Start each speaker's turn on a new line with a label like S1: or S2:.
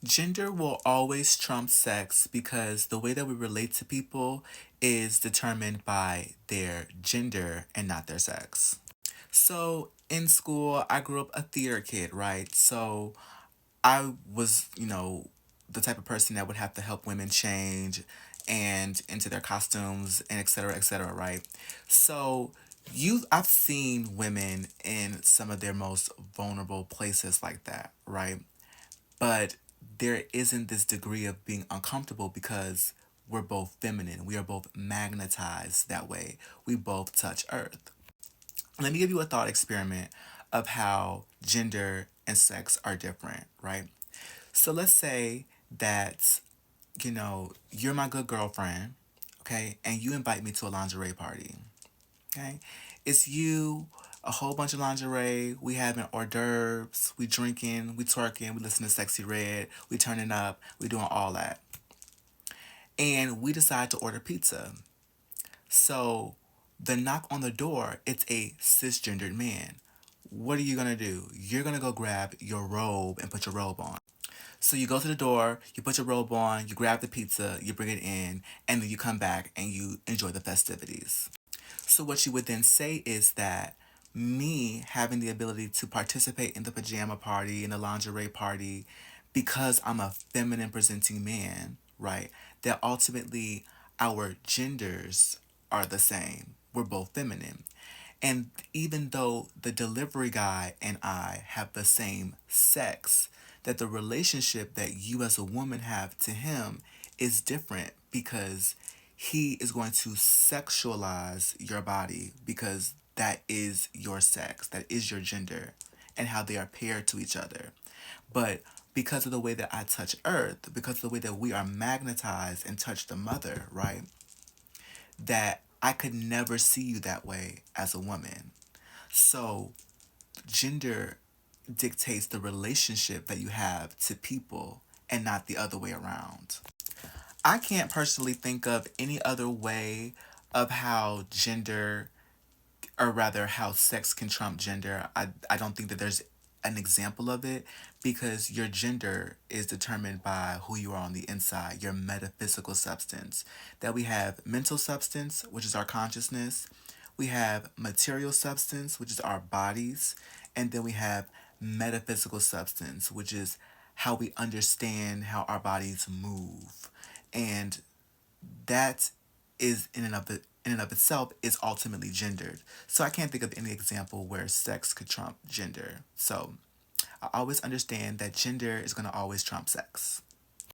S1: Gender will always trump sex because the way that we relate to people is determined by their gender and not their sex. So in school, I grew up a theater kid, right? So I was, the type of person that would have to help women change and into their costumes and et cetera, right? So I've seen women in some of their most vulnerable places like that, right? But there isn't this degree of being uncomfortable because we're both feminine. We are both magnetized that way. We both touch earth. Let me give you a thought experiment of how gender and sex are different, right? So let's say that, you're my good girlfriend, okay, and you invite me to a lingerie party, okay? It's you, a whole bunch of lingerie, we having hors d'oeuvres, we drinking, we twerking, we listen to Sexy Red, we turning up, we doing all that. And we decide to order pizza. So the knock on the door, it's a cisgendered man. What are you gonna do? You're gonna go grab your robe and put your robe on. So you go to the door, you put your robe on, you grab the pizza, you bring it in, and then you come back and you enjoy the festivities. So what you would then say is that me having the ability to participate in the pajama party, in the lingerie party, because I'm a feminine presenting man, right? That ultimately our genders are the same. We're both feminine. And even though the delivery guy and I have the same sex, that the relationship that you as a woman have to him is different because he is going to sexualize your body because that is your sex, that is your gender, and how they are paired to each other. But because of the way that I touch earth, because of the way that we are magnetized and touch the mother, right? That I could never see you that way as a woman. So, gender dictates the relationship that you have to people and not the other way around. I can't personally think of any other way of how gender, or rather how sex can trump gender. I don't think that there's an example of it because your gender is determined by who you are on the inside, your metaphysical substance. That we have mental substance, which is our consciousness, we have material substance, which is our bodies, and then we have metaphysical substance, which is how we understand how our bodies move. And that is in and of itself is ultimately gendered. So I can't think of any example where sex could trump gender. So I always understand that gender is going to always trump sex.